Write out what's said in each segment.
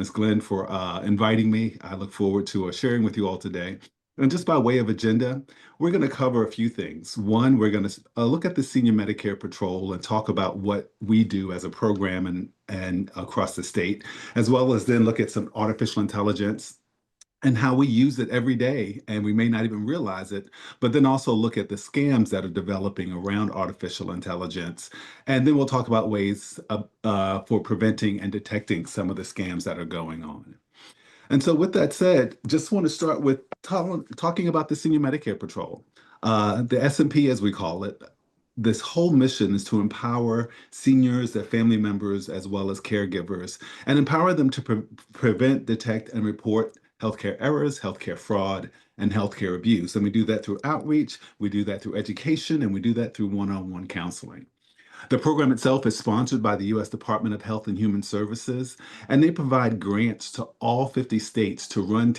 Ms. Glenn, for inviting me. I look forward to sharing with you all today. And just by way of agenda, we're going to cover a few things. One, we're going to look at the Senior Medicare Patrol and talk about what we do as a program and across the state, as well as then look at some artificial intelligence and how we use it every day, and we may not even realize it, but then also look at the scams that are developing around artificial intelligence. And then we'll talk about ways for preventing and detecting some of the scams that are going on. And so, with that said, just want to start with talking about the Senior Medicare Patrol, the SMP, as we call it. This whole mission is to empower seniors, their family members, as well as caregivers, and empower them to prevent, detect, and report healthcare errors, healthcare fraud, and healthcare abuse. And we do that through outreach, we do that through education, and we do that through one-on-one counseling. The program itself is sponsored by the U.S. Department of Health and Human Services, and they provide grants to all 50 states to run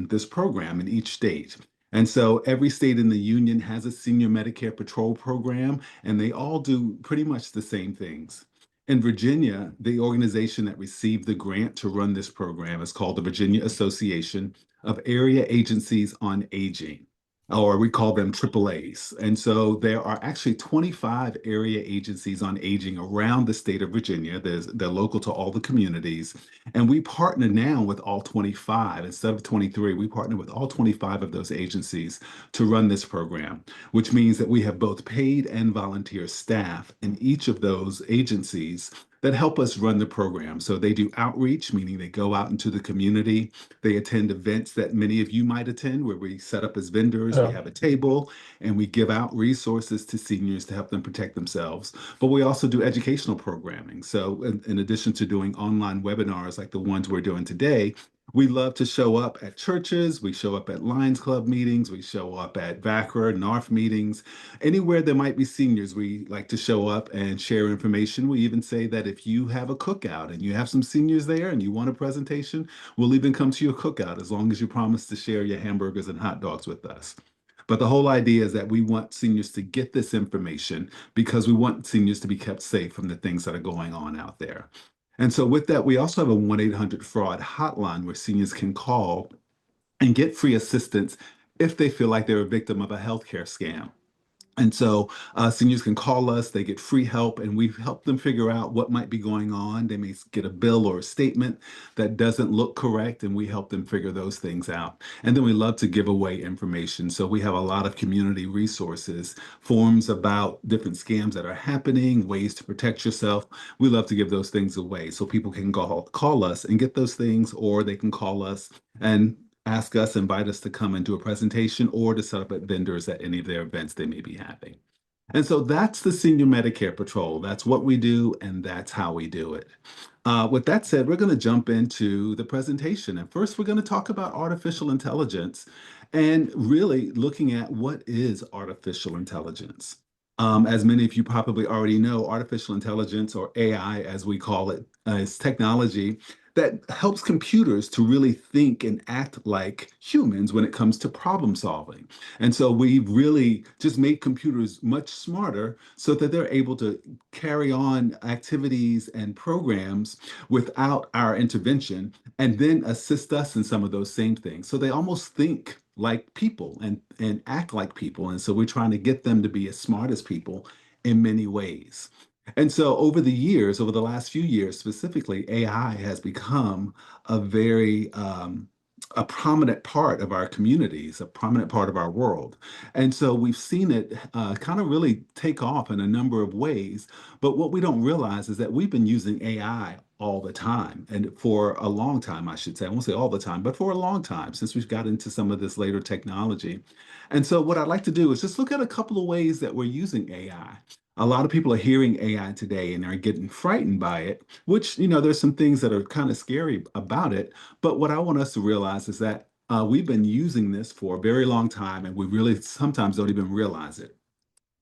this program in each state. And so every state in the union has a senior Medicare patrol program, and they all do pretty much the same things. In Virginia, the organization that received the grant to run this program is called the Virginia Association of Area Agencies on Aging, or we call them AAAs. And so there are actually 25 area agencies on aging around the state of Virginia. They're local to all the communities. And we partner now with all 25. Instead of 23, we partner with all 25 of those agencies to run this program, which means that we have both paid and volunteer staff in each of those agencies that help us run the program. So they do outreach, meaning they go out into the community. They attend events that many of you might attend, where we set up as vendors, we Yeah. have a table, and we give out resources to seniors to help them protect themselves. But we also do educational programming. So in addition to doing online webinars like the ones we're doing today, we love to show up at churches, we show up at Lions Club meetings, we show up at VACRA, NARF meetings, anywhere there might be seniors, we like to show up and share information. We even say that if you have a cookout and you have some seniors there and you want a presentation, we'll even come to your cookout as long as you promise to share your hamburgers and hot dogs with us. But the whole idea is that we want seniors to get this information because we want seniors to be kept safe from the things that are going on out there. And so, with that, we also have a 1-800 fraud hotline where seniors can call and get free assistance if they feel like they're a victim of a healthcare scam. And so seniors can call us, they get free help, and we help them figure out what might be going on. They may get a bill or a statement that doesn't look correct, and we help them figure those things out. And then we love to give away information. So we have a lot of community resources, forums about different scams that are happening, ways to protect yourself. We love to give those things away so people can call us and get those things, or they can call us and ask us, invite us to come and do a presentation or to set up at vendors at any of their events they may be having. And so that's the Senior Medicare Patrol. That's what we do, and that's how we do it. With that said, we're going to jump into the presentation. And first, we're going to talk about artificial intelligence and really looking at what is artificial intelligence. As many of you probably already know, artificial intelligence, or AI as we call it, is technology that helps computers to really think and act like humans when it comes to problem solving. And so we really just made computers much smarter so that they're able to carry on activities and programs without our intervention and then assist us in some of those same things. So they almost think like people and act like people. And so we're trying to get them to be as smart as people in many ways. And so over the years, over the last few years specifically, AI has become a very a prominent part of our communities, a prominent part of our world. And so we've seen it kind of really take off in a number of ways. But what we don't realize is that we've been using AI all the time, and for a long time, I should say. I won't say all the time, but for a long time since we've got into some of this later technology. And so what I'd like to do is just look at a couple of ways that we're using AI. A lot of people are hearing AI today and are getting frightened by it, which, there's some things that are kind of scary about it. But what I want us to realize is that we've been using this for a very long time, and we really sometimes don't even realize it.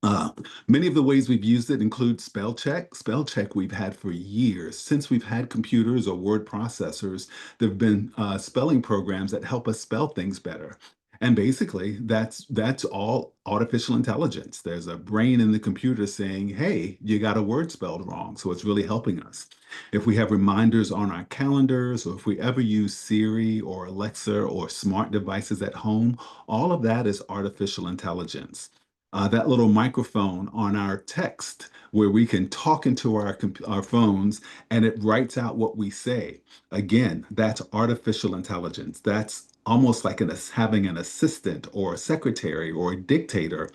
Uh, Many of the ways we've used it include spell check. Spell check we've had for years. Since we've had computers or word processors, there have been spelling programs that help us spell things better. And basically, that's all artificial intelligence. There's a brain in the computer saying, "Hey, you got a word spelled wrong." So it's really helping us. If we have reminders on our calendars, or if we ever use Siri or Alexa or smart devices at home, all of that is artificial intelligence. That little microphone on our text, where we can talk into our phones and it writes out what we say. Again, that's artificial intelligence. That's almost like having an assistant or a secretary or a dictator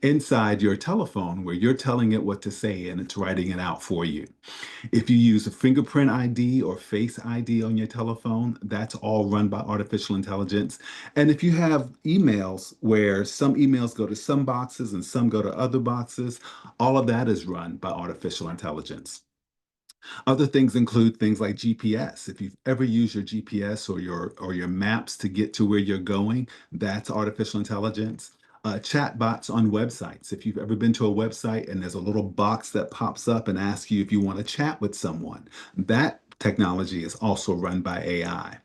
inside your telephone where you're telling it what to say and it's writing it out for you. If you use a fingerprint ID or face ID on your telephone, that's all run by artificial intelligence. And if you have emails where some emails go to some boxes and some go to other boxes, all of that is run by artificial intelligence. Other things include things like GPS. If you've ever used your GPS or your maps to get to where you're going, that's artificial intelligence. Chat bots on websites. If you've ever been to a website and there's a little box that pops up and asks you if you want to chat with someone, that technology is also run by AI.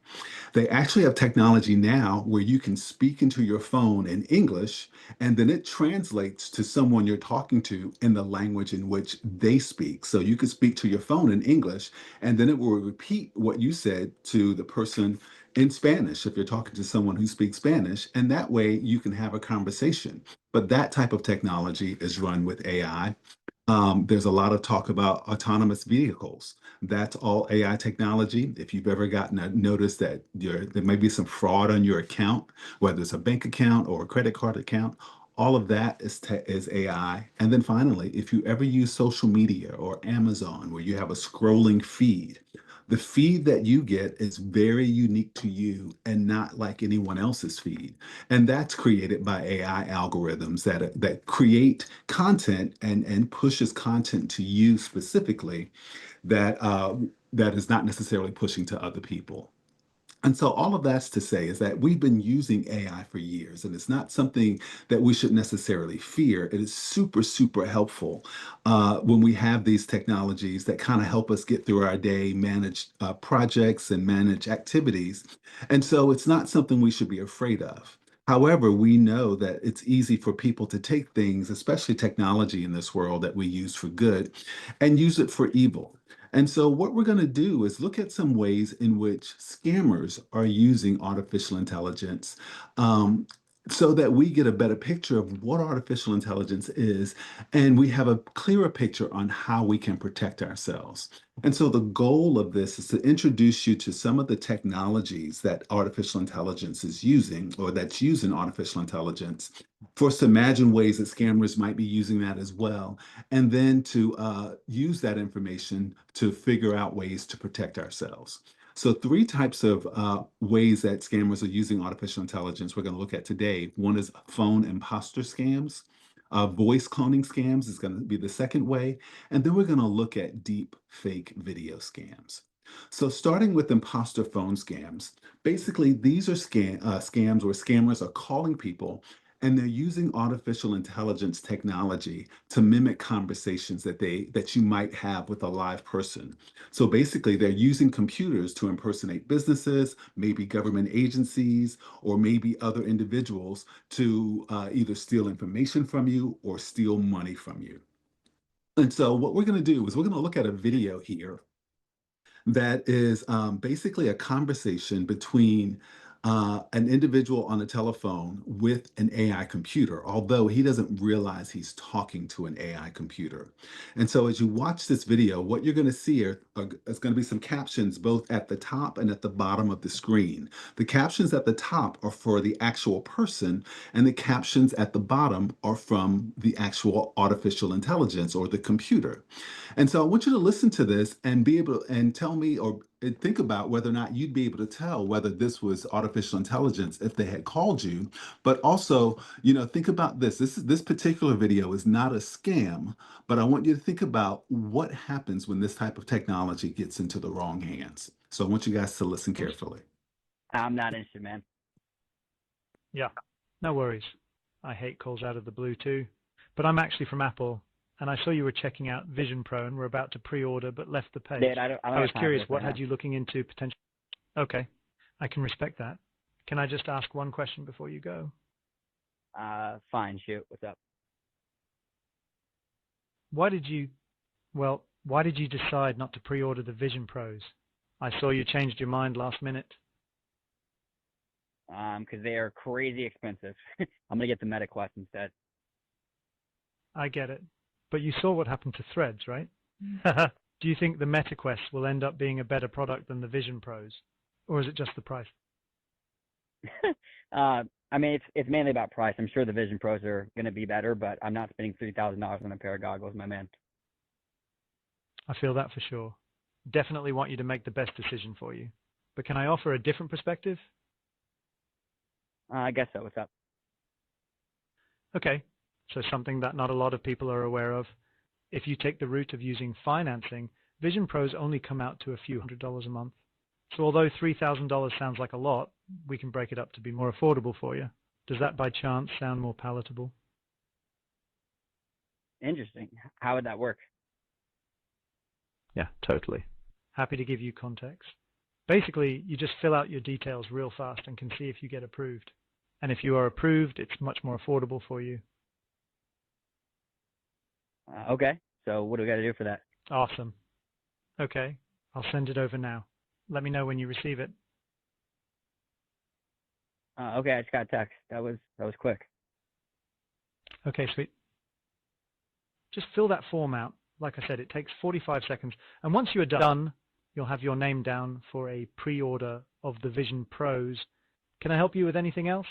They actually have technology now where you can speak into your phone in English and then it translates to someone you're talking to in the language in which they speak. So you can speak to your phone in English and then it will repeat what you said to the person in Spanish if you're talking to someone who speaks Spanish. And that way you can have a conversation. But that type of technology is run with AI. There's a lot of talk about autonomous vehicles. That's all AI technology. If you've ever gotten a notice that there may be some fraud on your account, whether it's a bank account or a credit card account, all of that is AI. And then finally, if you ever use social media or Amazon, where you have a scrolling feed, the feed that you get is very unique to you and not like anyone else's feed. And that's created by AI algorithms that create content and pushes content to you specifically that is not necessarily pushing to other people. And so all of that's to say is that we've been using AI for years, and it's not something that we should necessarily fear. It is super, super helpful when we have these technologies that kind of help us get through our day, manage projects, and manage activities. And so it's not something we should be afraid of. However, we know that it's easy for people to take things, especially technology in this world that we use for good, and use it for evil. And so, what we're going to do is look at some ways in which scammers are using artificial intelligence um, so that we get a better picture of what artificial intelligence is and we have a clearer picture on how we can protect ourselves. And so, the goal of this is to introduce you to some of the technologies that artificial intelligence is using or that's using artificial intelligence for us to imagine ways that scammers might be using that as well and then to use that information to figure out ways to protect ourselves. So, three types of ways that scammers are using artificial intelligence we're going to look at today. One is phone imposter scams. Voice cloning scams is going to be the second way. And then we're going to look at deep fake video scams. So, starting with imposter phone scams, basically, these are scams where scammers are calling people and they're using artificial intelligence technology to mimic conversations that you might have with a live person. So basically, they're using computers to impersonate businesses, maybe government agencies, or maybe other individuals to either steal information from you or steal money from you. And so what we're going to do is we're going to look at a video here that is basically a conversation between an individual on a telephone with an AI computer, although he doesn't realize he's talking to an AI computer. And so, as you watch this video, what you're going to see is going to be some captions both at the top and at the bottom of the screen. The captions at the top are for the actual person, and the captions at the bottom are from the actual artificial intelligence or the computer. And so I want you to listen to this and be able and tell me or think about whether or not you'd be able to tell whether this was artificial intelligence if they had called you. But also, think about this. This particular video is not a scam, but I want you to think about what happens when this type of technology gets into the wrong hands. So I want you guys to listen carefully. I'm not interested, man. Yeah, no worries. I hate calls out of the blue too. But I'm actually from Apple, and I saw you were checking out Vision Pro and were about to pre-order but left the page. Dude, I was curious, what right had now. you looking into potential? Okay, I can respect that. Can I just ask one question before you go? Fine, shoot. What's up? Why did you, why did you decide not to pre-order the Vision Pros? I saw you changed your mind last minute. Because they are crazy expensive. I'm gonna get the Meta Quest instead. I get it. But you saw what happened to Threads, right? Do you think the Meta Quest will end up being a better product than the Vision Pros? Or is it just the price? I mean, it's mainly about price. I'm sure the Vision Pros are gonna be better, but I'm not spending $3,000 on a pair of goggles, my man. I feel that for sure. Definitely want you to make the best decision for you. But can I offer a different perspective? I guess so. What's up? Okay, so something that not a lot of people are aware of. If you take the route of using financing, Vision Pros only come out to a few $100s a month. So although $3,000 sounds like a lot, we can break it up to be more affordable for you. Does that by chance sound more palatable? Interesting. How would that work? Yeah, totally. Happy to give you context. Basically, you just fill out your details real fast and can see if you get approved. And if you are approved, it's much more affordable for you. Okay. So what do we got to do for that? Awesome. Okay, I'll send it over now. Let me know when you receive it. Okay, I just got a text. That was quick. Okay, sweet. Just fill that form out. Like I said, it takes 45 seconds. And once you are done, you'll have your name down for a pre-order of the Vision Pros. Can I help you with anything else?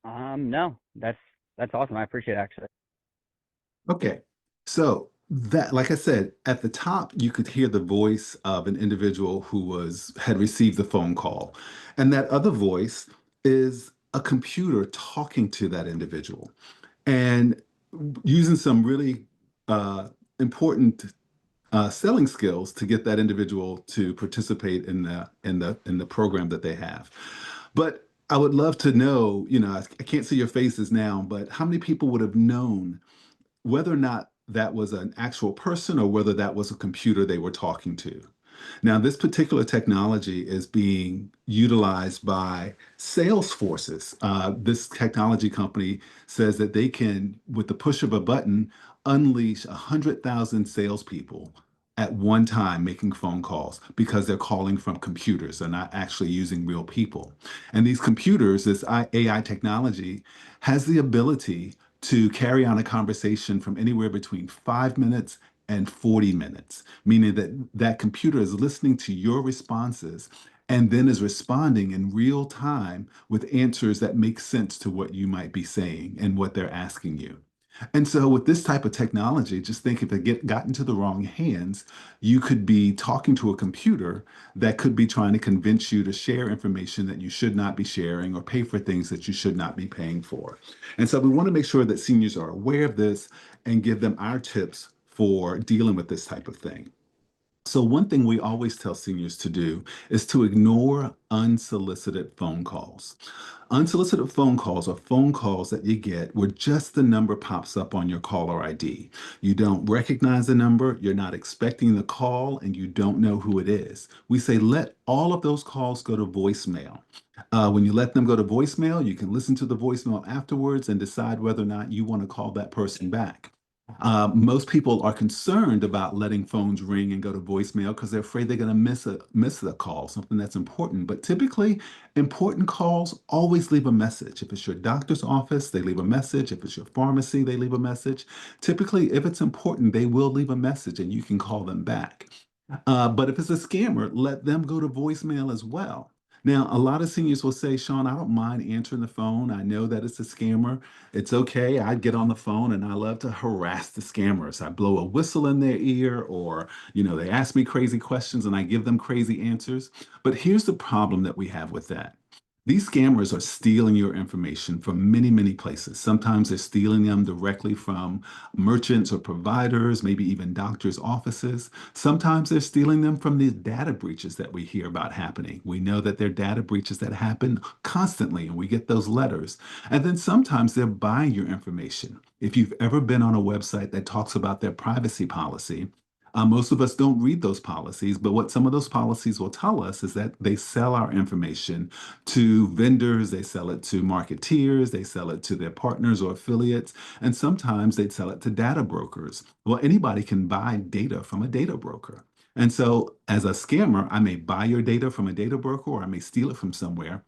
No, that's awesome. I appreciate it, actually. Okay. So that, like I said, at the top, you could hear the voice of an individual who had received the phone call. And that other voice is a computer talking to that individual and using some really important selling skills to get that individual to participate in the program that they have. But I would love to know, I can't see your faces now, but how many people would have known whether or not that was an actual person or whether that was a computer they were talking to? Now, this particular technology is being utilized by sales forces. This technology company says that they can, with the push of a button, unleash 100,000 salespeople at one time making phone calls because they're calling from computers. They're not actually using real people. And these computers, this AI technology, has the ability to carry on a conversation from anywhere between 5 minutes and 40 minutes, meaning that that computer is listening to your responses and then is responding in real time with answers that make sense to what you might be saying and what they're asking you. And so, with this type of technology, just think if it got into the wrong hands, you could be talking to a computer that could be trying to convince you to share information that you should not be sharing or pay for things that you should not be paying for. And so, we want to make sure that seniors are aware of this and give them our tips for dealing with this type of thing. So, one thing we always tell seniors to do is to ignore unsolicited phone calls. Unsolicited phone calls are phone calls that you get where just the number pops up on your caller ID. You don't recognize the number, you're not expecting the call, and you don't know who it is. We say let all of those calls go to voicemail. When you let them go to voicemail, you can listen to the voicemail afterwards and decide whether or not you want to call that person back. Most people are concerned about letting phones ring and go to voicemail because they're afraid they're going to miss the call, something that's important. But typically, important calls always leave a message. If it's your doctor's office, they leave a message. If it's your pharmacy, they leave a message. Typically, if it's important, they will leave a message and you can call them back. But if it's a scammer, let them go to voicemail as well. Now, a lot of seniors will say, Shawn, I don't mind answering the phone. I know that it's a scammer. It's okay. I get on the phone and I love to harass the scammers. I blow a whistle in their ear or, they ask me crazy questions and I give them crazy answers. But here's the problem that we have with that. These scammers are stealing your information from many, many places. Sometimes they're stealing them directly from merchants or providers, maybe even doctors' offices. Sometimes they're stealing them from the data breaches that we hear about happening. We know that there are data breaches that happen constantly, and we get those letters. And then sometimes they're buying your information. If you've ever been on a website that talks about their privacy policy, Most of us don't read those policies, but what some of those policies will tell us is that they sell our information to vendors, they sell it to marketeers, they sell it to their partners or affiliates, and sometimes they sell it to data brokers. Well, anybody can buy data from a data broker. And so, as a scammer, I may buy your data from a data broker or I may steal it from somewhere.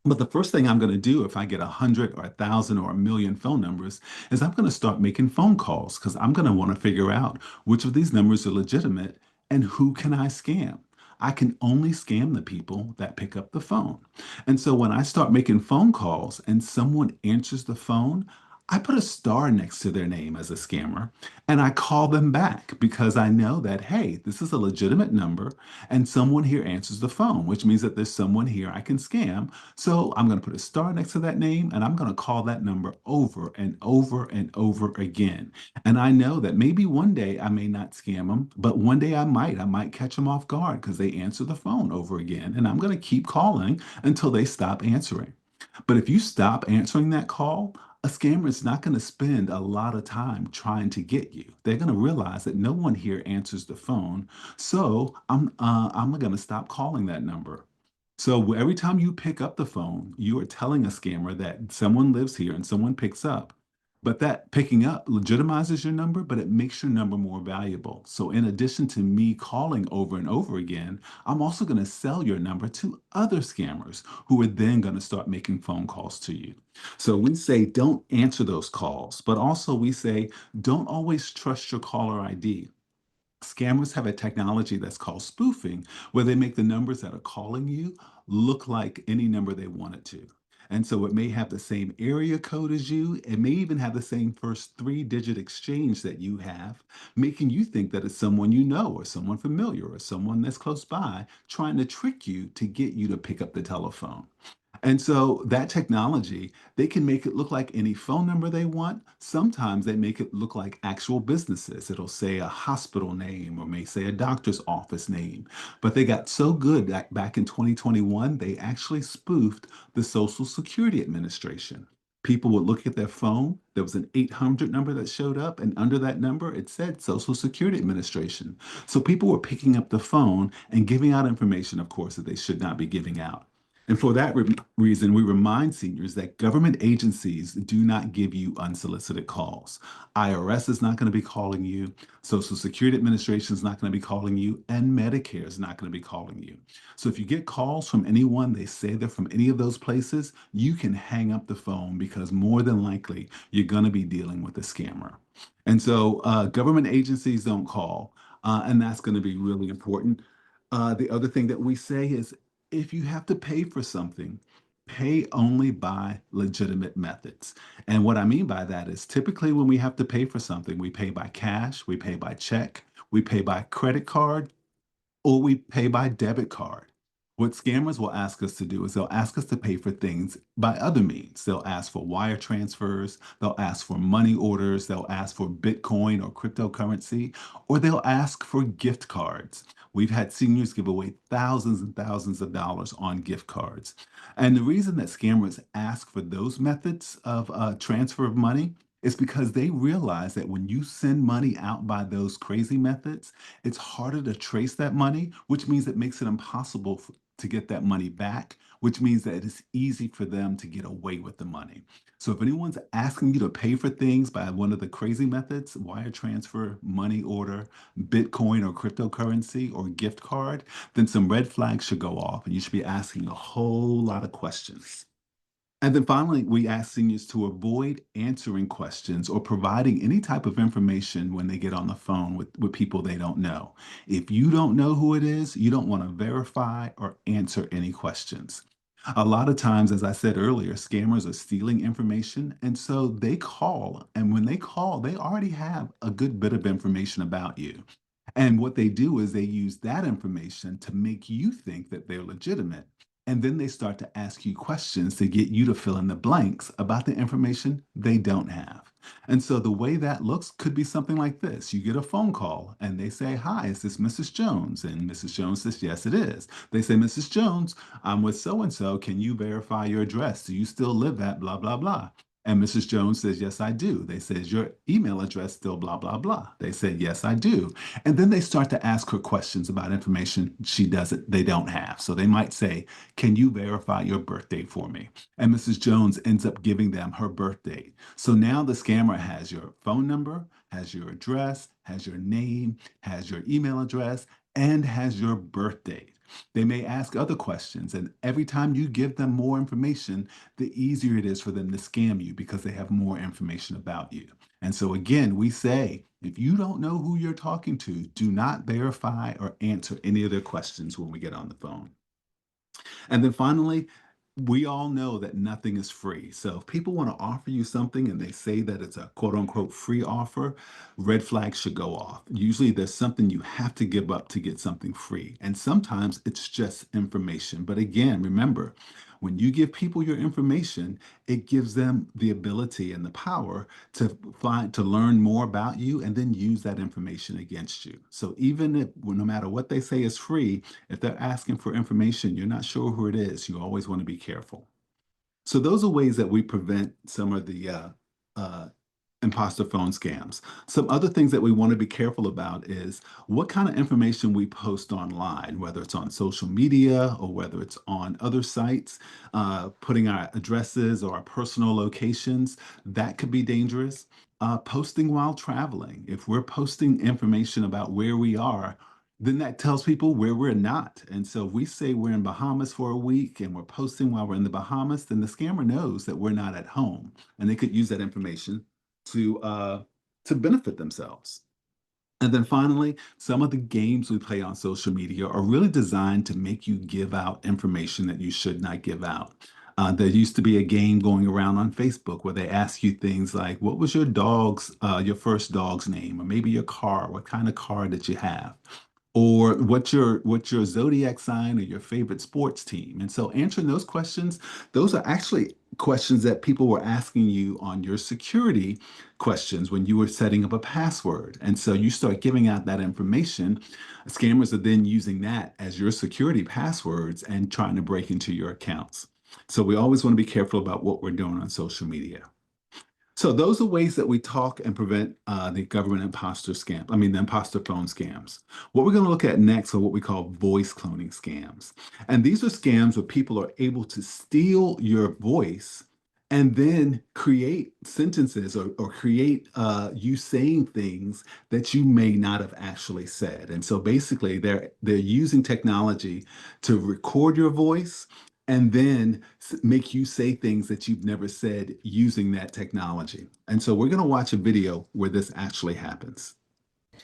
But the first thing I'm going to do if I get 100 or 1,000 or a million phone numbers is I'm going to start making phone calls because I'm going to want to figure out which of these numbers are legitimate and who can I scam. I can only scam the people that pick up the phone. And so when I start making phone calls and someone answers the phone, I put a star next to their name as a scammer and I call them back because I know that, hey, this is a legitimate number and someone here answers the phone, which means that there's someone here I can scam. So I'm going to put a star next to that name and I'm going to call that number over and over and over again. And I know that maybe one day I may not scam them, but one day I might. I might catch them off guard because they answer the phone over again. And I'm going to keep calling until they stop answering. But if you stop answering that call, a scammer is not going to spend a lot of time trying to get you. They're going to realize that no one here answers the phone, so I'm going to stop calling that number. So every time you pick up the phone, you are telling a scammer that someone lives here and someone picks up. But that picking up legitimizes your number, but it makes your number more valuable. So in addition to me calling over and over again, I'm also going to sell your number to other scammers who are then going to start making phone calls to you. So we say don't answer those calls, but also we say don't always trust your caller ID. Scammers have a technology that's called spoofing, where they make the numbers that are calling you look like any number they want it to. And so it may have the same area code as you. It may even have the same first three-digit exchange that you have, making you think that it's someone you know or someone familiar or someone that's close by trying to trick you to get you to pick up the telephone. And so that technology, they can make it look like any phone number they want. Sometimes they make it look like actual businesses. It'll say a hospital name or may say a doctor's office name. But they got so good that back in 2021, they actually spoofed the Social Security Administration. People would look at their phone. There was an 800 number that showed up, and under that number, it said Social Security Administration. So people were picking up the phone and giving out information, of course, that they should not be giving out. And for that reason, we remind seniors that government agencies do not give you unsolicited calls. IRS is not going to be calling you, Social Security Administration is not going to be calling you, and Medicare is not going to be calling you. So if you get calls from anyone, they say they're from any of those places, you can hang up the phone because more than likely you're going to be dealing with a scammer. And so government agencies don't call, and that's going to be really important. The other thing that we say is if you have to pay for something, pay only by legitimate methods. And what I mean by that is typically when we have to pay for something, we pay by cash, we pay by check, we pay by credit card, or we pay by debit card. What scammers will ask us to do is they'll ask us to pay for things by other means. They'll ask for wire transfers, they'll ask for money orders, they'll ask for Bitcoin or cryptocurrency, or they'll ask for gift cards. We've had seniors give away thousands and thousands of dollars on gift cards. And the reason that scammers ask for those methods of transfer of money is because they realize that when you send money out by those crazy methods, it's harder to trace that money, which means it makes it impossible to get that money back, which means that it's easy for them to get away with the money. So if anyone's asking you to pay for things by one of the crazy methods, wire transfer, money order, Bitcoin or cryptocurrency or gift card, then some red flags should go off and you should be asking a whole lot of questions. And then finally, we ask seniors to avoid answering questions or providing any type of information when they get on the phone with people they don't know. If you don't know who it is, you don't want to verify or answer any questions. A lot of times, as I said earlier, scammers are stealing information. And so they call. And when they call, they already have a good bit of information about you. And what they do is they use that information to make you think that they're legitimate. And then they start to ask you questions to get you to fill in the blanks about the information they don't have. And so the way that looks could be something like this. You get a phone call and they say, "Hi, is this Mrs. Jones?" And Mrs. Jones says, "Yes, it is." They say, "Mrs. Jones, I'm with so and so. Can you verify your address? Do you still live at blah, blah, blah?" And Mrs. Jones says, yes, I do. They say, is your email address still blah, blah, blah? They said, yes, I do. And then they start to ask her questions about information they don't have. So they might say, can you verify your birthday for me? And Mrs. Jones ends up giving them her birth date. So now the scammer has your phone number, has your address, has your name, has your email address, and has your birth date. They may ask other questions, and every time you give them more information, the easier it is for them to scam you because they have more information about you. And so, again, we say if you don't know who you're talking to, do not verify or answer any of their questions when we get on the phone. And then finally, we all know that nothing is free. So if people want to offer you something and they say that it's a quote unquote free offer, red flags should go off. Usually there's something you have to give up to get something free. And sometimes it's just information. But again, remember, when you give people your information, it gives them the ability and the power to learn more about you and then use that information against you. So even if, well, no matter what they say is free, if they're asking for information, you're not sure who it is, you always want to be careful. So those are ways that we prevent some of the uh, imposter phone scams. Some other things that we want to be careful about is what kind of information we post online, whether it's on social media or whether it's on other sites, putting our addresses or our personal locations. That could be dangerous. Posting while traveling. If we're posting information about where we are, then that tells people where we're not. And so if we say we're in Bahamas for a week and we're posting while we're in the Bahamas, then the scammer knows that we're not at home, and they could use that information to benefit themselves. And then finally, some of the games we play on social media are really designed to make you give out information that you should not give out. There used to be a game going around on Facebook where they ask you things like, "What was your first dog's name, or maybe your car? What kind of car did you have?" Or what's your zodiac sign or your favorite sports team? And so answering those questions, those are actually questions that people were asking you on your security questions when you were setting up a password. And so you start giving out that information. Scammers are then using that as your security passwords and trying to break into your accounts. So we always want to be careful about what we're doing on social media. So those are ways that we talk and prevent the government imposter scam. I mean, the imposter phone scams. What we're going to look at next are what we call voice cloning scams. And these are scams where people are able to steal your voice and then create sentences or create you saying things that you may not have actually said. And so basically they're using technology to record your voice and then make you say things that you've never said using that technology. And so we're going to watch a video where this actually happens.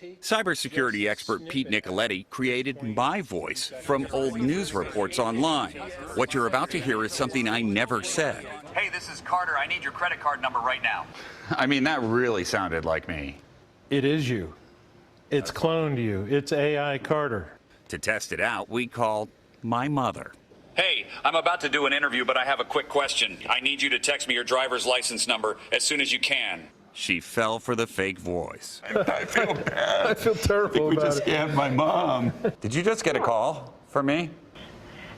Cybersecurity expert Pete Nicoletti created my voice from old news reports online. What you're about to hear is something I never said. Hey, this is Carter. I need your credit card number right now. I mean, that really sounded like me. It is you. It's cloned you. It's AI Carter. To test it out, we called my mother. Hey, I'm about to do an interview, but I have a quick question. I need you to text me your driver's license number as soon as you can. She fell for the fake voice. I feel bad. I feel terrible about it. Scammed my mom. Did you just get a call from me?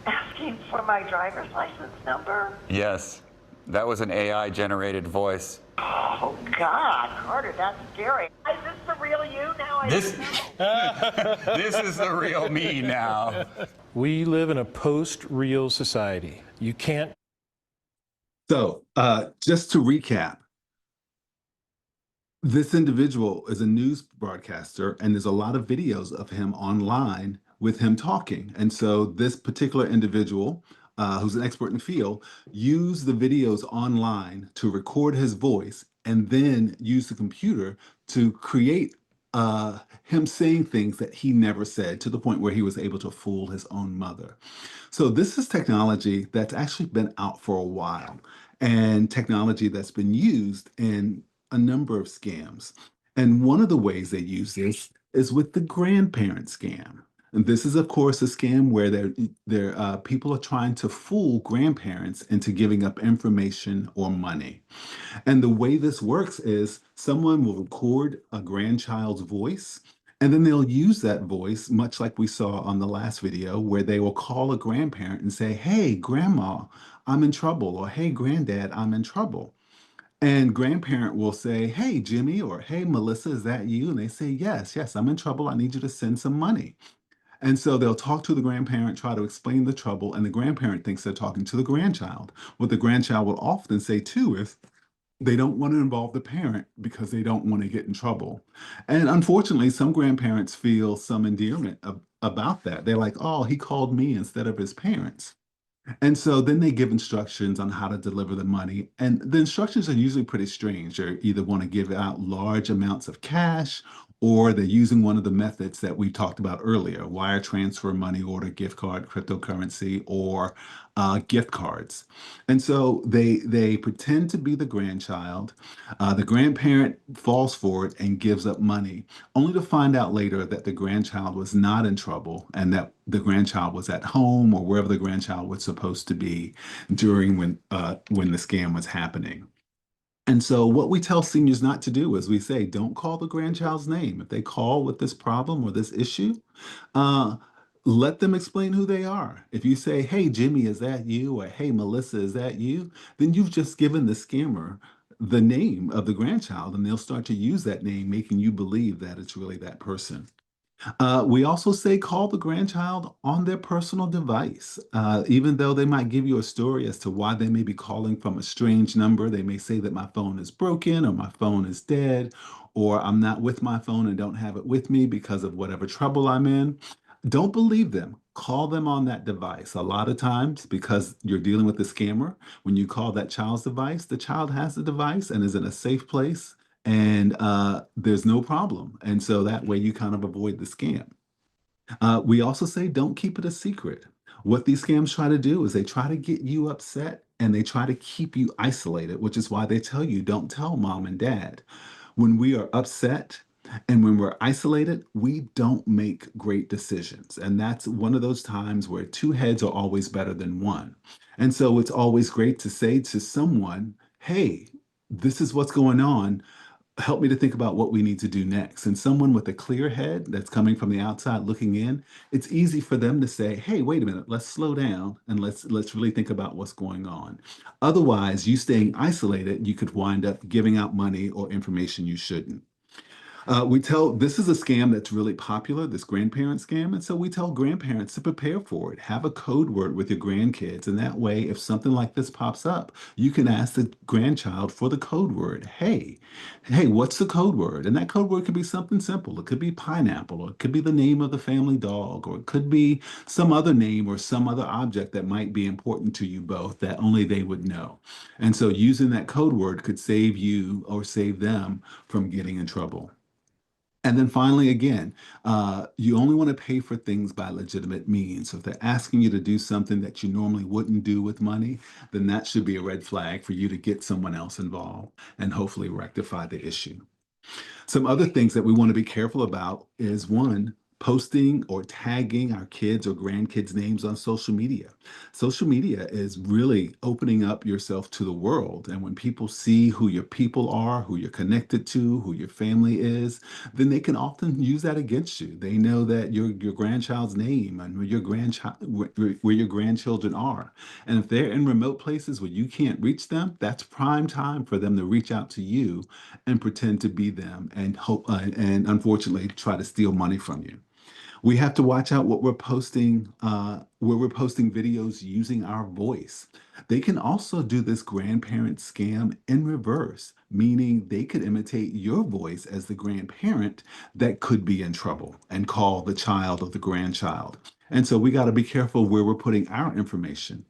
Asking for my driver's license number? Yes. That was an AI-generated voice. Oh, God, Carter, that's scary. Is this the real you now? This is the real me now. We live in a post-real society. You can't. So just to recap, this individual is a news broadcaster, and there's a lot of videos of him online with him talking. And so this particular individual, who's an expert in the field, used the videos online to record his voice and then use the computer to create him saying things that he never said, to the point where he was able to fool his own mother. So this is technology that's actually been out for a while, and technology that's been used in a number of scams. And one of the ways they use this is with the grandparent scam. And this is, of course, a scam where people are trying to fool grandparents into giving up information or money. And the way this works is someone will record a grandchild's voice, and then they'll use that voice, much like we saw on the last video, where they will call a grandparent and say, "Hey, grandma, I'm in trouble," or "Hey, granddad, I'm in trouble." And grandparent will say, "Hey, Jimmy," or "Hey, Melissa, is that you?" And they say, "Yes, yes, I'm in trouble. I need you to send some money." And so they'll talk to the grandparent, try to explain the trouble, and the grandparent thinks they're talking to the grandchild. What the grandchild will often say too is, they don't want to involve the parent because they don't want to get in trouble. And unfortunately, some grandparents feel some endearment about that. They're like, "Oh, he called me instead of his parents." And so then they give instructions on how to deliver the money. And the instructions are usually pretty strange. They either want to give out large amounts of cash, or they're using one of the methods that we talked about earlier: wire transfer, money order, gift card, cryptocurrency, or gift cards. And so they pretend to be the grandchild. The grandparent falls for it and gives up money, only to find out later that the grandchild was not in trouble and that the grandchild was at home or wherever the grandchild was supposed to be during when the scam was happening. And so what we tell seniors not to do is we say, don't call the grandchild's name. If they call with this problem or this issue, uh, let them explain who they are. If you say, "Hey, Jimmy, is that you?" or "Hey, Melissa, is that you?" then you've just given the scammer the name of the grandchild, and they'll start to use that name, making you believe that it's really that person. We also say call the grandchild on their personal device. Even though they might give you a story as to why they may be calling from a strange number, they may say that my phone is broken or my phone is dead, or I'm not with my phone and don't have it with me because of whatever trouble I'm in. Don't believe them. Call them on that device. A lot of times, because you're dealing with a scammer, when you call that child's device, the child has the device and is in a safe place, and there's no problem. And so that way you kind of avoid the scam. We also say don't keep it a secret. What these scams try to do is they try to get you upset and they try to keep you isolated, which is why they tell you don't tell mom and dad. When we are upset and when we're isolated, we don't make great decisions. And that's one of those times where two heads are always better than one. And so it's always great to say to someone, "Hey, this is what's going on. Help me to think about what we need to do next." And someone with a clear head that's coming from the outside looking in, it's easy for them to say, "Hey, wait a minute, let's slow down and let's really think about what's going on." Otherwise, you staying isolated, you could wind up giving out money or information you shouldn't. We tell this is a scam that's really popular, this grandparent scam. And so we tell grandparents to prepare for it. Have a code word with your grandkids. And that way, if something like this pops up, you can ask the grandchild for the code word. Hey, what's the code word? And that code word could be something simple. It could be pineapple, or it could be the name of the family dog, or it could be some other name or some other object that might be important to you both that only they would know. And so using that code word could save you or save them from getting in trouble. And then finally, again, you only want to pay for things by legitimate means. So if they're asking you to do something that you normally wouldn't do with money, then that should be a red flag for you to get someone else involved and hopefully rectify the issue. Some other things that we want to be careful about is one, posting or tagging our kids or grandkids' names on social media. Social media is really opening up yourself to the world. And when people see who your people are, who you're connected to, who your family is, then they can often use that against you. They know that your grandchild's name and where your grandchildren are. And if they're in remote places where you can't reach them, that's prime time for them to reach out to you and pretend to be them and hope and unfortunately try to steal money from you. We have to watch out what we're posting where we're posting videos using our voice. They can also do this grandparent scam in reverse, meaning they could imitate your voice as the grandparent that could be in trouble and call the child or the grandchild. And so we got to be careful where we're putting our information.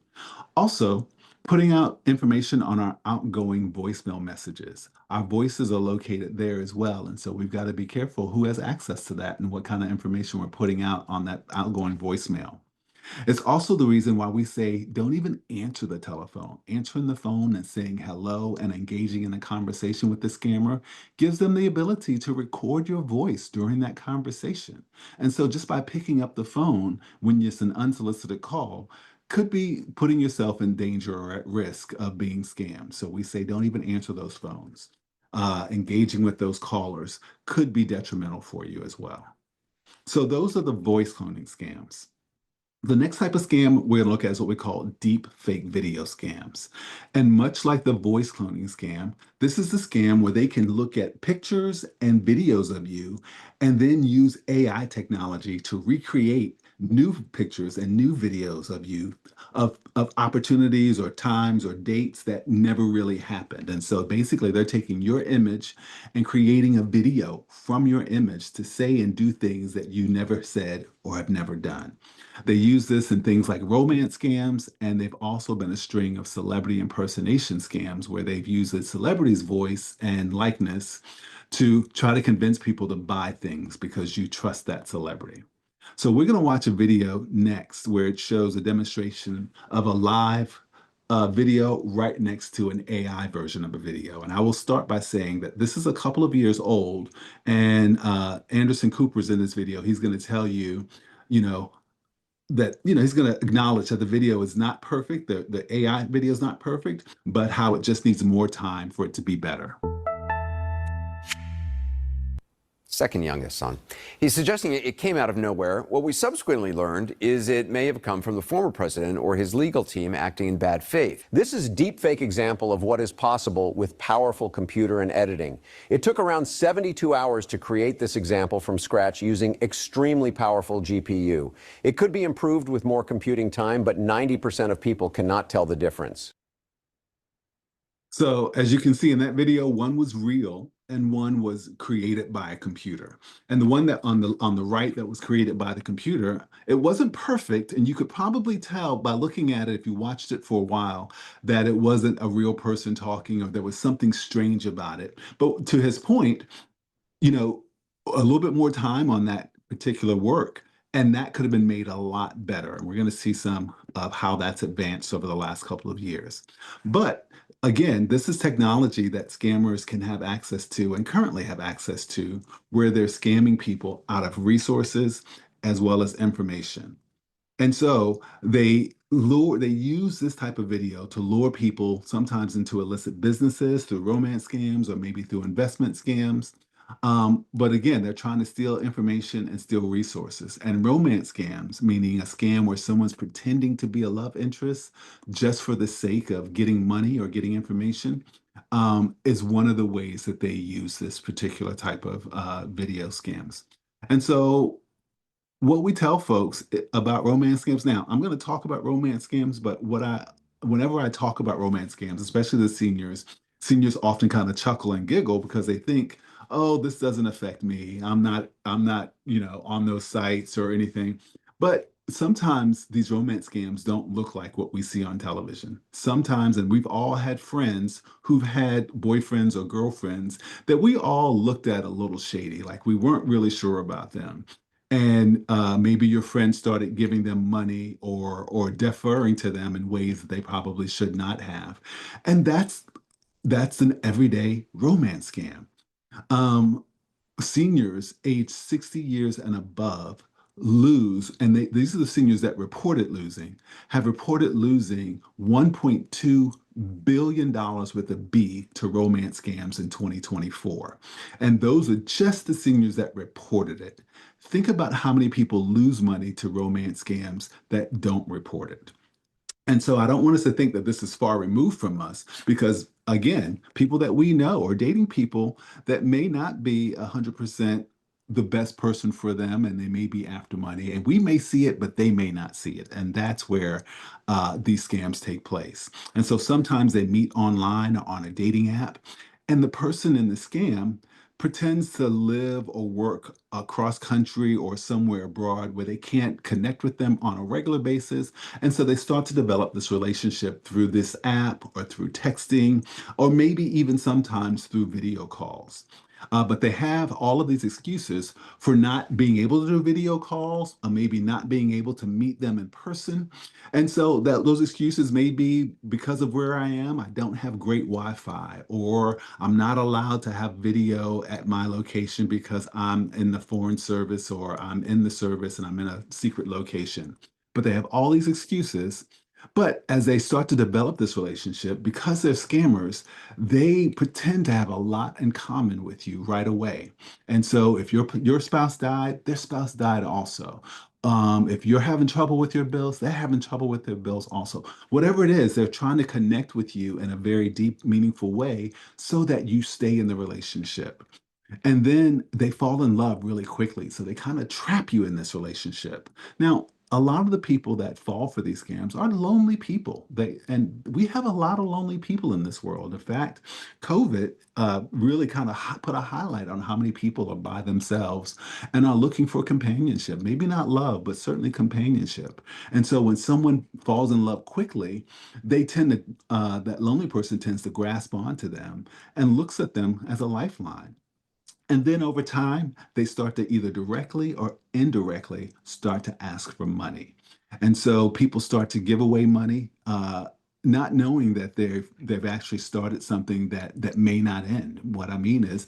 Also, putting out information on our outgoing voicemail messages. Our voices are located there as well. And so we've got to be careful who has access to that and what kind of information we're putting out on that outgoing voicemail. It's also the reason why we say don't even answer the telephone. Answering the phone and saying hello and engaging in a conversation with the scammer gives them the ability to record your voice during that conversation. And so just by picking up the phone when it's an unsolicited call, could be putting yourself in danger or at risk of being scammed. So we say don't even answer those phones. Engaging with those callers could be detrimental for you as well. So those are the voice cloning scams. The next type of scam we're going to look at is what we call deep fake video scams. And much like the voice cloning scam, this is the scam where they can look at pictures and videos of you and then use AI technology to recreate new pictures and new videos of you of opportunities or times or dates that never really happened. And so basically, they're taking your image and creating a video from your image to say and do things that you never said or have never done. They use this in things like romance scams, and they've also been a string of celebrity impersonation scams where they've used a celebrity's voice and likeness to try to convince people to buy things because you trust that celebrity. So we're going to watch a video next where it shows a demonstration of a live video right next to an AI version of a video. And I will start by saying that this is a couple of years old, and Anderson Cooper's in this video. He's going to tell you, you know, he's going to acknowledge that the video is not perfect, the AI video is not perfect, but how it just needs more time for it to be better. Second youngest son. He's suggesting it came out of nowhere. What we subsequently learned is it may have come from the former president or his legal team acting in bad faith. This is a deepfake example of what is possible with powerful computer and editing. It took around 72 hours to create this example from scratch using extremely powerful GPU. It could be improved with more computing time, but 90% of people cannot tell the difference. So as you can see in that video, one was real and one was created by a computer. And the one that on the right that was created by the computer, it wasn't perfect, and you could probably tell by looking at it if you watched it for a while that it wasn't a real person talking or there was something strange about it. But to his point, a little bit more time on that particular work, and that could have been made a lot better. And we're going to see some of how that's advanced over the last couple of years. But again, this is technology that scammers can have access to and currently have access to, where they're scamming people out of resources as well as information. And so they use this type of video to lure people sometimes into illicit businesses through romance scams or maybe through investment scams. But again, they're trying to steal information and steal resources. And romance scams, meaning a scam where someone's pretending to be a love interest just for the sake of getting money or getting information, is one of the ways that they use this particular type of video scams. And so what we tell folks about romance scams now, I'm going to talk about romance scams, but whenever I talk about romance scams, especially the seniors often kind of chuckle and giggle because they think, oh, this doesn't affect me. I'm not, on those sites or anything. But sometimes these romance scams don't look like what we see on television. Sometimes, and we've all had friends who've had boyfriends or girlfriends that we all looked at a little shady, like we weren't really sure about them. And maybe your friend started giving them money or deferring to them in ways that they probably should not have. And that's an everyday romance scam. Um, Seniors aged 60 years and above lose, and these are the seniors that reported losing, have reported losing $1.2 billion with a B to romance scams in 2024. And those are just the seniors that reported it. Think about how many people lose money to romance scams that don't report it. And so I don't want us to think that this is far removed from us because, again, people that we know are dating people that may not be 100% the best person for them, and they may be after money. And we may see it, but they may not see it. And that's where these scams take place. And so sometimes they meet online or on a dating app, and the person in the scam pretends to live or work across country or somewhere abroad where they can't connect with them on a regular basis. And so they start to develop this relationship through this app or through texting, or maybe even sometimes through video calls. But they have all of these excuses for not being able to do video calls or maybe not being able to meet them in person. And so that those excuses may be because of where I am, I don't have great Wi-Fi, or I'm not allowed to have video at my location because I'm in the foreign service or I'm in the service and I'm in a secret location. But they have all these excuses. But as they start to develop this relationship, because they're scammers, they pretend to have a lot in common with you right away. And so if your spouse died, their spouse died also. If you're having trouble with your bills, they're having trouble with their bills also. Whatever it is, they're trying to connect with you in a very deep, meaningful way so that you stay in the relationship. And then they fall in love really quickly. So they kind of trap you in this relationship. Now, a lot of the people that fall for these scams are lonely people. And we have a lot of lonely people in this world. In fact, COVID really kind of put a highlight on how many people are by themselves and are looking for companionship. Maybe not love, but certainly companionship. And so when someone falls in love quickly, they tend to that lonely person tends to grasp onto them and looks at them as a lifeline. And then over time, they start to either directly or indirectly start to ask for money. And so people start to give away money, not knowing that they've actually started something that may not end. What I mean is,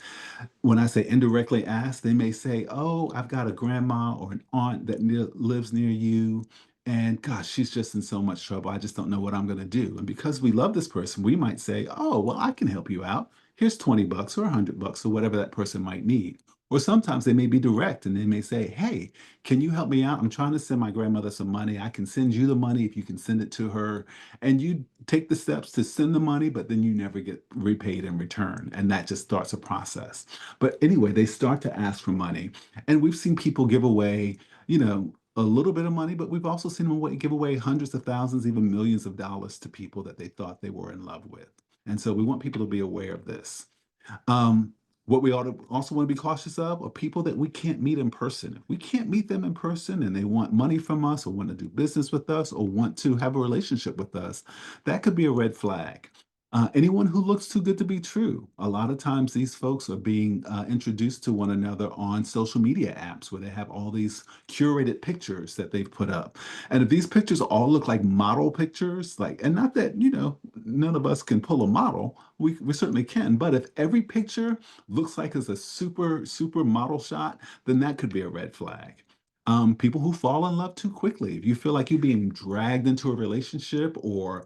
when I say indirectly ask, they may say, "Oh, I've got a grandma or an aunt that lives near you. And gosh, she's just in so much trouble. I just don't know what I'm going to do." And because we love this person, we might say, "Oh, well, I can help you out. Here's 20 bucks or 100 bucks or whatever that person might need." Or sometimes they may be direct and they may say, "Hey, can you help me out? I'm trying to send my grandmother some money. I can send you the money if you can send it to her." And you take the steps to send the money, but then you never get repaid in return. And that just starts a process. But anyway, they start to ask for money. And we've seen people give away, a little bit of money, but we've also seen them give away hundreds of thousands, even millions of dollars to people that they thought they were in love with. And so we want people to be aware of this. Um, what we ought to also want to be cautious of are people that we can't meet in person. If we can't meet them in person and they want money from us or want to do business with us or want to have a relationship with us, that could be a red flag. Anyone who looks too good to be true. A lot of times these folks are being introduced to one another on social media apps where they have all these curated pictures that they've put up. And if these pictures all look like model pictures, and not that, none of us can pull a model, we certainly can. But if every picture looks like it's a super, super model shot, then that could be a red flag. People who fall in love too quickly. If you feel like you're being dragged into a relationship or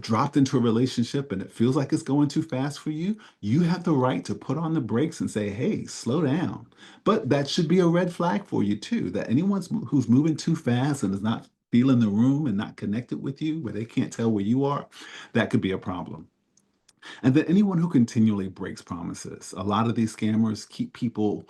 dropped into a relationship and it feels like it's going too fast for you, you have the right to put on the brakes and say, "Hey, slow down." But that should be a red flag for you too, that anyone who's moving too fast and is not feeling the room and not connected with you, where they can't tell where you are, that could be a problem. And then anyone who continually breaks promises. A lot of these scammers keep people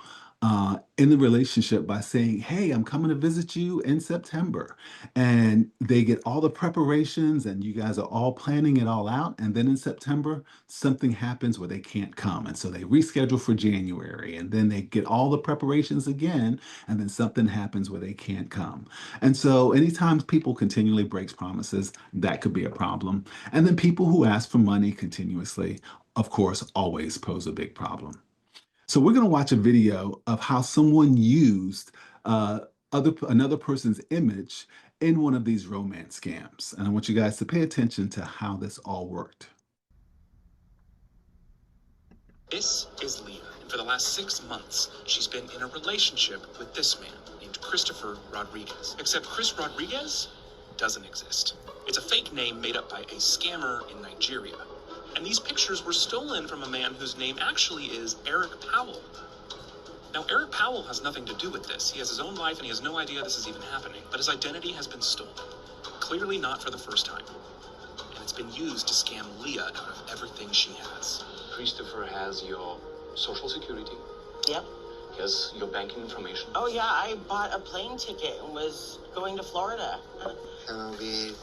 in the relationship by saying, "Hey, I'm coming to visit you in September." And they get all the preparations and you guys are all planning it all out. And then in September, something happens where they can't come. And so they reschedule for January. And then they get all the preparations again. And then something happens where they can't come. And so anytime people continually breaks promises, that could be a problem. And then people who ask for money continuously, of course, always pose a big problem. So we're going to watch a video of how someone used another person's image in one of these romance scams. And I want you guys to pay attention to how this all worked. This is Leah, and for the last 6 months, she's been in a relationship with this man named Christopher Rodriguez. Except Chris Rodriguez doesn't exist. It's a fake name made up by a scammer in Nigeria. And these pictures were stolen from a man whose name actually is Eric Powell. Now, Eric Powell has nothing to do with this. He has his own life and he has no idea this is even happening. But his identity has been stolen. Clearly not for the first time. And it's been used to scam Leah out of everything she has. Christopher has your social security. Yep. He has your banking information. Oh, yeah, I bought a plane ticket and was going to Florida. Hello, babe.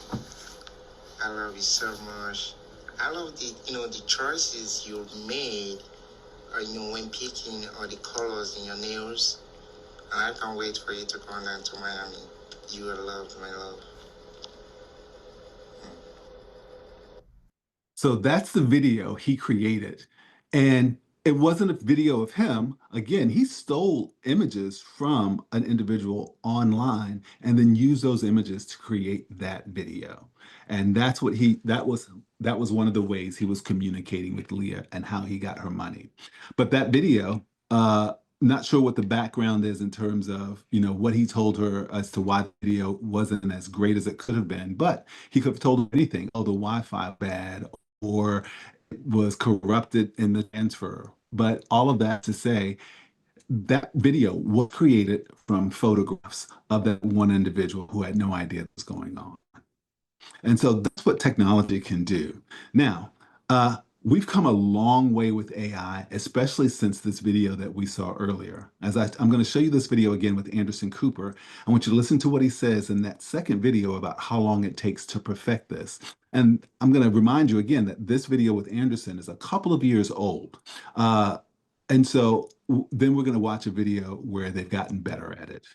I love you so much. I love the choices you've made, when picking all the colors in your nails. And I can't wait for you to come down to Miami. You are loved, my love. So that's the video he created. And it wasn't a video of him. Again, he stole images from an individual online and then used those images to create that video. And that's what that was one of the ways he was communicating with Leah and how he got her money. But that video, not sure what the background is in terms of, what he told her as to why the video wasn't as great as it could have been, but he could have told her anything. Oh, the Wi-Fi bad, or it was corrupted in the transfer. But all of that to say, that video was created from photographs of that one individual who had no idea what was going on. And so that's what technology can do. Now, we've come a long way with AI, especially since this video that we saw earlier. I'm going to show you this video again with Anderson Cooper. I want you to listen to what he says in that second video about how long it takes to perfect this. And I'm going to remind you again that this video with Anderson is a couple of years old. And so then we're going to watch a video where they've gotten better at it.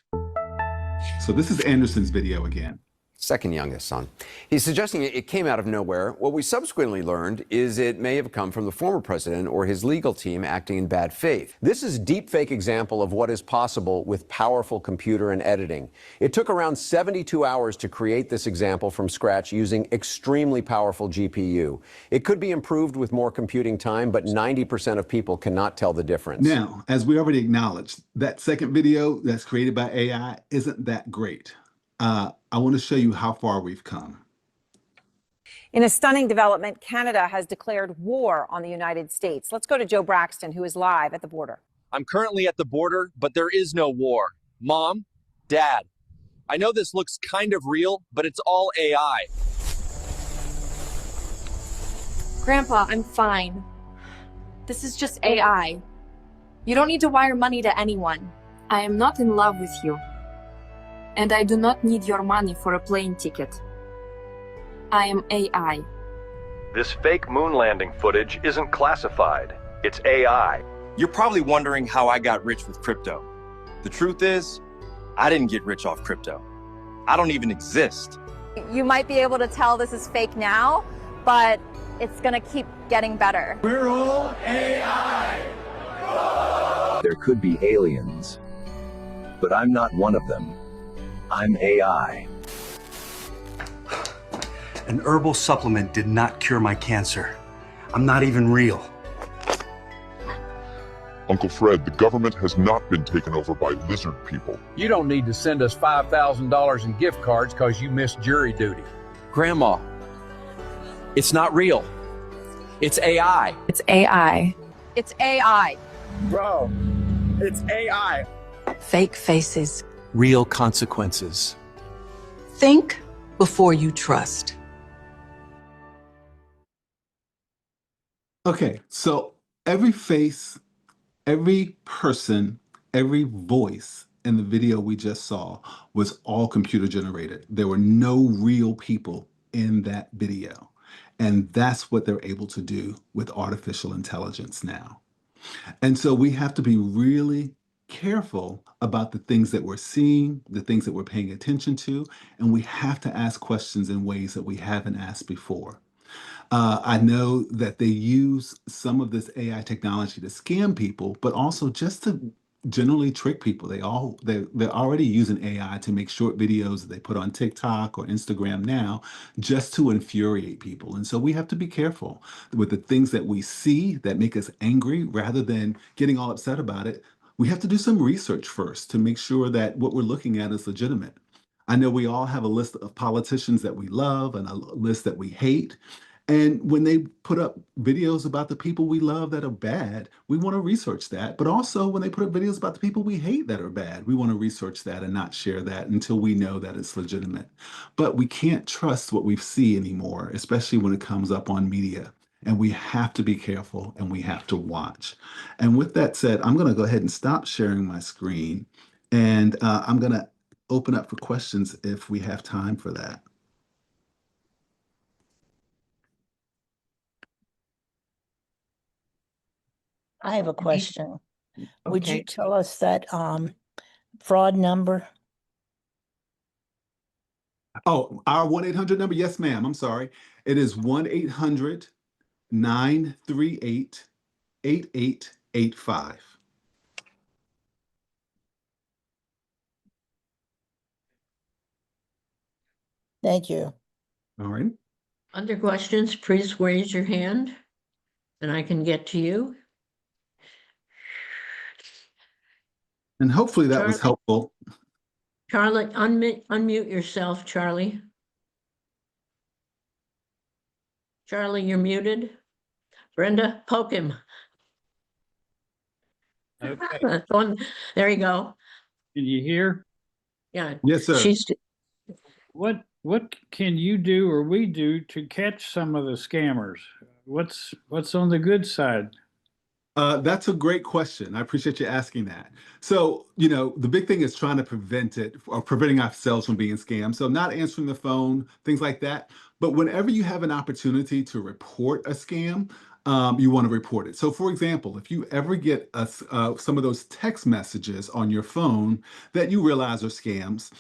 So this is Anderson's video again. Second youngest son. He's suggesting it came out of nowhere. What we subsequently learned is it may have come from the former president or his legal team acting in bad faith. This is a deepfake example of what is possible with powerful computer and editing. It took around 72 hours to create this example from scratch using extremely powerful GPU. It could be improved with more computing time, but 90% of people cannot tell the difference. Now, as we already acknowledged, that second video that's created by AI isn't that great. I want to show you how far we've come. In a stunning development, Canada has declared war on the United States. Let's go to Joe Braxton, who is live at the border. I'm currently at the border, but there is no war. Mom, Dad, I know this looks kind of real, but it's all AI. Grandpa, I'm fine. This is just AI. You don't need to wire money to anyone. I am not in love with you. And I do not need your money for a plane ticket. I am AI. This fake moon landing footage isn't classified. It's AI. You're probably wondering how I got rich with crypto. The truth is, I didn't get rich off crypto. I don't even exist. You might be able to tell this is fake now, but it's gonna keep getting better. We're all AI. There could be aliens, but I'm not one of them. I'm AI. An herbal supplement did not cure my cancer. I'm not even real. Uncle Fred, the government has not been taken over by lizard people. You don't need to send us $5,000 in gift cards because you missed jury duty. Grandma, it's not real. It's AI. It's AI. It's AI. Bro, it's AI. Fake faces. Real consequences. Think before you trust. Okay, so every face, every person, every voice in the video we just saw was all computer generated. There were no real people in that video. And that's what they're able to do with artificial intelligence now. And so we have to be really careful about the things that we're seeing, the things that we're paying attention to, and we have to ask questions in ways that we haven't asked before. I know that they use some of this AI technology to scam people, but also just to generally trick people. They're already using AI to make short videos that they put on TikTok or Instagram now just to infuriate people. And so we have to be careful with the things that we see that make us angry rather than getting all upset about it. We have to do some research first to make sure that what we're looking at is legitimate. I know we all have a list of politicians that we love and a list that we hate. And when they put up videos about the people we love that are bad, we want to research that. But also when they put up videos about the people we hate that are bad, we want to research that and not share that until we know that it's legitimate. But we can't trust what we see anymore, especially when it comes up on media. And we have to be careful and we have to watch. And with that said, I'm going to go ahead and stop sharing my screen. And I'm going to open up for questions if we have time for that. I have a question. Would you tell us that fraud number? Oh, our 1-800 number? Yes, ma'am. I'm sorry. It is 1-800-938-8885. Thank you. All right. Other questions, please raise your hand and I can get to you. And hopefully that was helpful. Charlie, unmute yourself, Charlie. Charlie, you're muted. Brenda, poke him. Okay. There you go. Can you hear? Yeah. Yes, sir. What can you do or we do to catch some of the scammers? What's on the good side? That's a great question. I appreciate you asking that. So, the big thing is trying to prevent it or preventing ourselves from being scammed. So, not answering the phone, things like that. But whenever you have an opportunity to report a scam, you want to report it. So, for example, if you ever get some of those text messages on your phone that you realize are scams,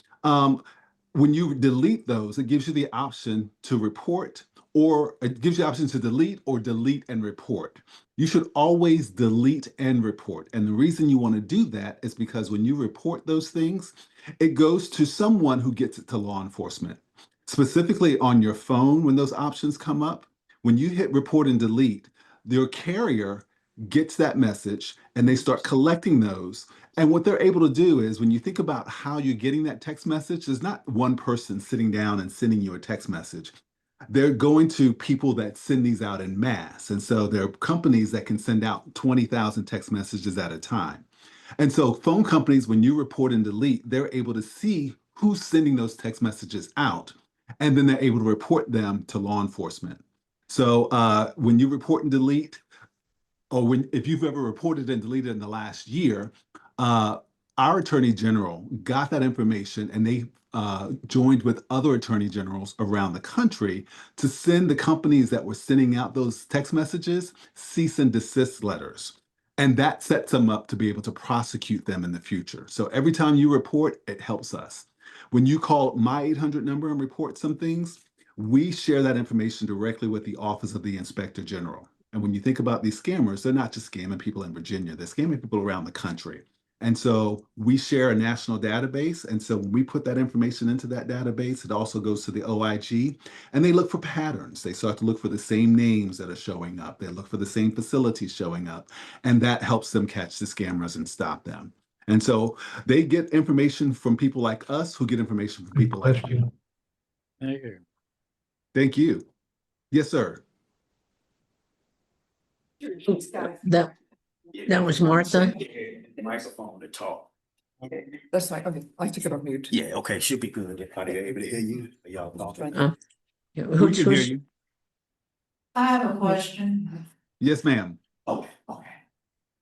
when you delete those, it gives you the option to report, or it gives you the option to delete and report. You should always delete and report. And the reason you want to do that is because when you report those things, it goes to someone who gets it to law enforcement. Specifically on your phone, when those options come up, when you hit report and delete, your carrier gets that message and they start collecting those. And what they're able to do is when you think about how you're getting that text message, there's not one person sitting down and sending you a text message. They're going to people that send these out in mass. And so there are companies that can send out 20,000 text messages at a time. And so phone companies, when you report and delete, they're able to see who's sending those text messages out. And then they're able to report them to law enforcement. So when you report and delete, or if you've ever reported and deleted in the last year, uh, our attorney general got that information and they joined with other attorney generals around the country to send the companies that were sending out those text messages cease and desist letters. And that sets them up to be able to prosecute them in the future. So every time you report, it helps us. When you call my 800 number and report some things, we share that information directly with the Office of the Inspector General. And when you think about these scammers, they're not just scamming people in Virginia, they're scamming people around the country. And so we share a national database. And so when we put that information into that database, it also goes to the OIG and they look for patterns. They start to look for the same names that are showing up. They look for the same facilities showing up. And that helps them catch the scammers and stop them. And so they get information from people like us who get information from people like you. Thank you. Thank you. Yes, sir. That was Martha. Microphone to talk. That's fine. Okay, I took it on mute. Yeah, okay, should be good. Are they able to hear you? Are y'all talking? We can hear you. I have a question. Yes, ma'am. Okay, okay.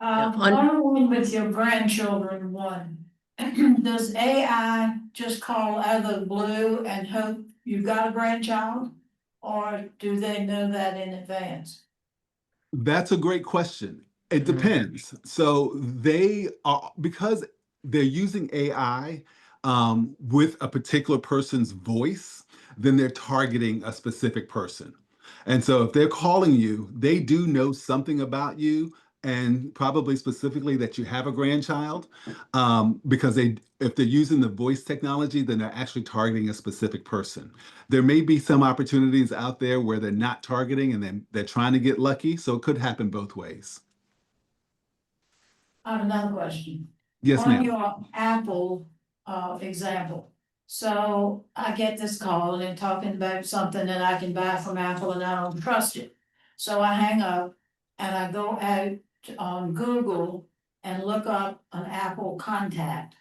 One with your grandchildren, one. Does AI just call out of the blue and hope you've got a grandchild? Or do they know that in advance? That's a great question. It depends. So they are, because they're using AI with a particular person's voice, then they're targeting a specific person. And so if they're calling you, they do know something about you and probably specifically that you have a grandchild because if they're using the voice technology, then they're actually targeting a specific person. There may be some opportunities out there where they're not targeting and then they're trying to get lucky. So it could happen both ways. I have another question. Yes, On ma'am. your Apple example. So I get this call and they're talking about something that I can buy from Apple and I don't trust it. So I hang up and I go out on Google and look up an Apple contact.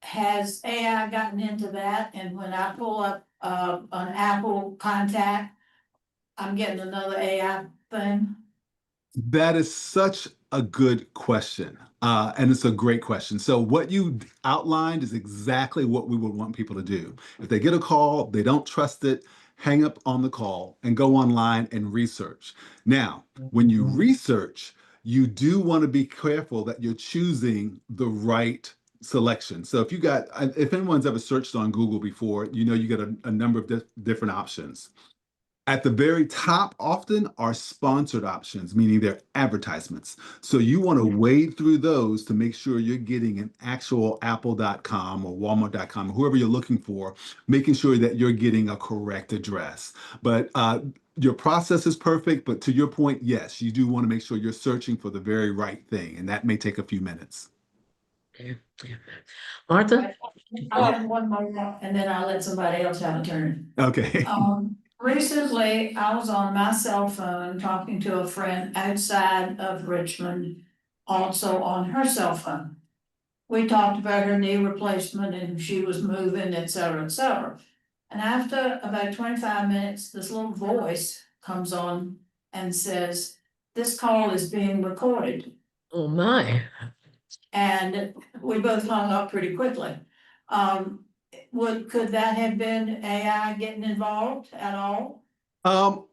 Has AI gotten into that? And when I pull up an Apple contact, I'm getting another AI thing? That is such a good question. And it's a great question. So, what you outlined is exactly what we would want people to do. If they get a call, they don't trust it, hang up on the call and go online and research. Now, when you research, you do want to be careful that you're choosing the right selection. So, if anyone's ever searched on Google before, you get a number of different options. At the very top often are sponsored options, meaning they're advertisements. So you want to wade through those to make sure you're getting an actual apple.com or walmart.com, whoever you're looking for, making sure that you're getting a correct address. But your process is perfect, but to your point, yes, you do want to make sure you're searching for the very right thing, and that may take a few minutes. Martha? I have one more and then I'll let somebody else have a turn. Okay. Recently, I was on my cell phone talking to a friend outside of Richmond also on her cell phone. We talked about her knee replacement and she was moving, et cetera, et cetera. And after about 25 minutes, this little voice comes on and says, "This call is being recorded." Oh, my. And we both hung up pretty quickly. Could that have been AI getting involved at all? Um,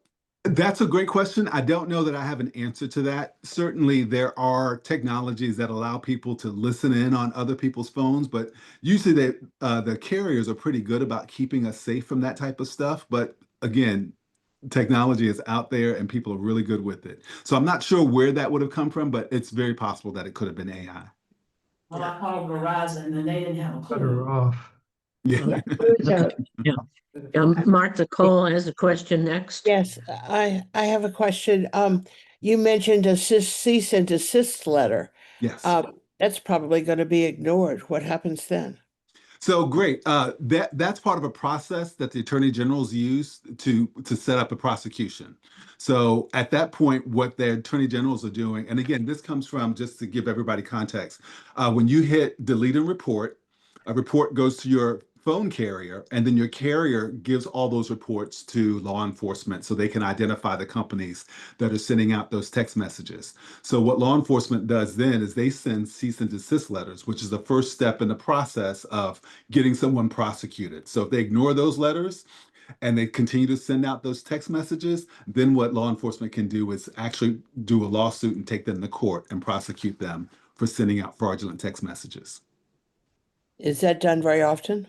that's a great question. I don't know that I have an answer to that. Certainly, there are technologies that allow people to listen in on other people's phones, but usually the carriers are pretty good about keeping us safe from that type of stuff. But again, technology is out there and people are really good with it. So I'm not sure where that would have come from, but it's very possible that it could have been AI. Well, I called Verizon and they didn't have a Cut clue. her off. Yeah. Yeah. Martha Cole has a question next. Yes, I have a question. You mentioned a cease and desist letter. Yes. That's probably going to be ignored. What happens then? So great. That's part of a process that the attorney generals use to set up a prosecution. So at that point, what the attorney generals are doing, and again, this comes from, just to give everybody context, when you hit delete and report, a report goes to your phone carrier, and then your carrier gives all those reports to law enforcement so they can identify the companies that are sending out those text messages. So what law enforcement does then is they send cease and desist letters, which is the first step in the process of getting someone prosecuted. So if they ignore those letters and they continue to send out those text messages, then what law enforcement can do is actually do a lawsuit and take them to court and prosecute them for sending out fraudulent text messages. Is that done very often?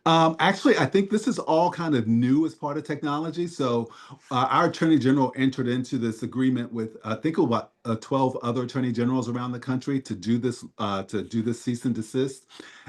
Actually, I think this is all kind of new as part of technology. So our attorney general entered into this agreement with, I think, about 12 other attorney generals around the country to do this cease and desist.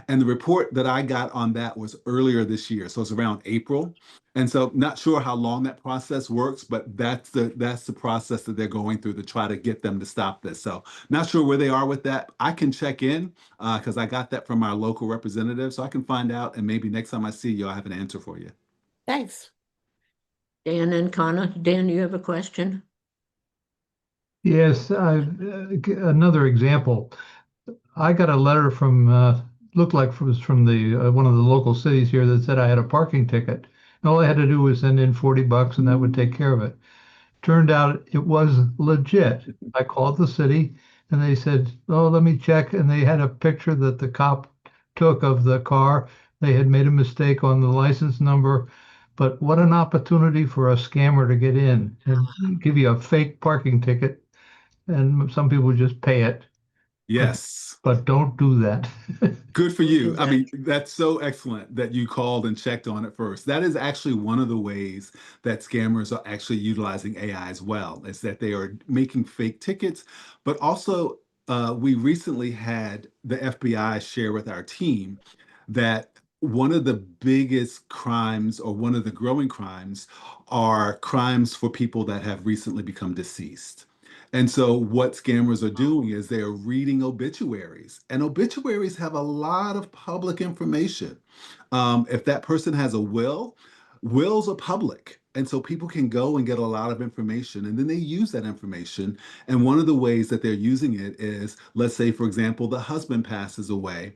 And the report that I got on that was earlier this year. So it's around April. And so not sure how long that process works, but that's the process that they're going through to try to get them to stop this. So not sure where they are with that. I can check in because I got that from our local representative. So I can find out, and maybe next time I see you, I'll have an answer for you. Thanks. Dan and Connor. Dan, you have a question? Yes, another example. I got a letter from, looked like it was from the one of the local cities here that said I had a parking ticket. And all I had to do was send in $40 and that would take care of it. Turned out it was legit. I called the city and they said, "Oh, let me check." And they had a picture that the cop took of the car. They had made a mistake on the license number. But what an opportunity for a scammer to get in and give you a fake parking ticket. And some people just pay it. Yes. But don't do that. Good for you. I mean, that's so excellent that you called and checked on it first. That is actually one of the ways that scammers are actually utilizing AI as well, is that they are making fake tickets, but also we recently had the FBI share with our team that one of the biggest crimes, or one of the growing crimes, are crimes for people that have recently become deceased. And so what scammers are doing is they are reading obituaries, and obituaries have a lot of public information. If that person has a will, wills are public. And so people can go and get a lot of information, and then they use that information. And one of the ways that they're using it is, let's say, for example, the husband passes away.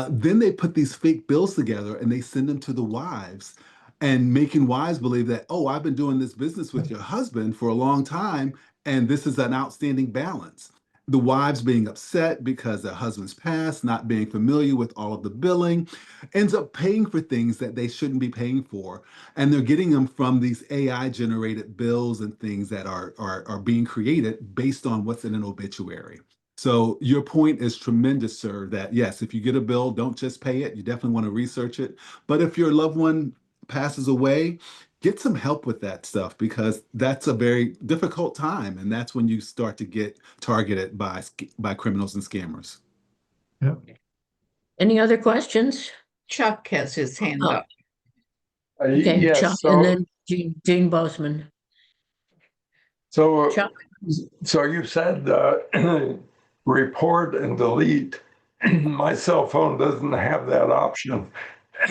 Then they put these fake bills together and they send them to the wives, and making wives believe that, oh, I've been doing this business with your husband for a long time, and this is an outstanding balance. The wives being upset because their husband's passed, not being familiar with all of the billing, ends up paying for things that they shouldn't be paying for. And they're getting them from these AI generated bills and things that are being created based on what's in an obituary. So your point is tremendous, sir, that yes, if you get a bill, don't just pay it. You definitely want to research it. But if your loved one passes away, get some help with that stuff, because that's a very difficult time. And that's when you start to get targeted by criminals and scammers. Yeah. Any other questions? Chuck has his hand up. Okay, Yes, Chuck, so, and then Gene Boseman. So, Chuck? so you said report and delete. My cell phone doesn't have that option,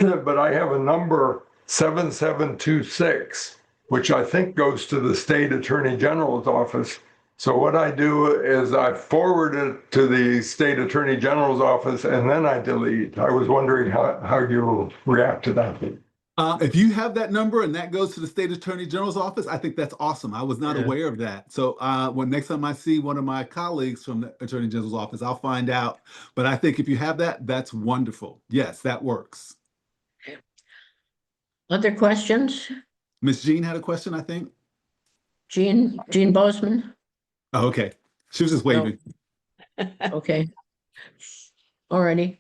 but I have a number 7726, which I think goes to the state attorney general's office. So what I do is I forward it to the state attorney general's office and then I delete. I was wondering how you react to that. If you have that number and that goes to the state attorney general's office, I think that's awesome. I was not aware of that. So when next time I see one of my colleagues from the attorney general's office, I'll find out. But I think if you have that, that's wonderful. Yes, that works. Other questions? Miss Jean had a question, I think. Jean Bozeman? Oh, okay. She was just waving. Okay. Alrighty.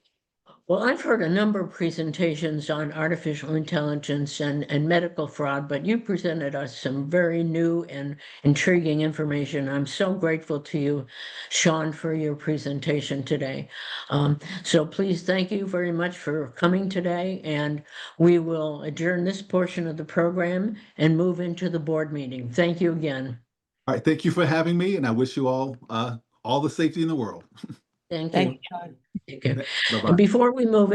Well, I've heard a number of presentations on artificial intelligence and medical fraud, but you presented us some very new and intriguing information. I'm so grateful to you, Shawn, for your presentation today. So please, thank you very much for coming today, and we will adjourn this portion of the program and move into the board meeting. Thank you again. All right. Thank you for having me, and I wish you all the safety in the world. Thank you. Thank you. Take care. Bye-bye. And before we move in.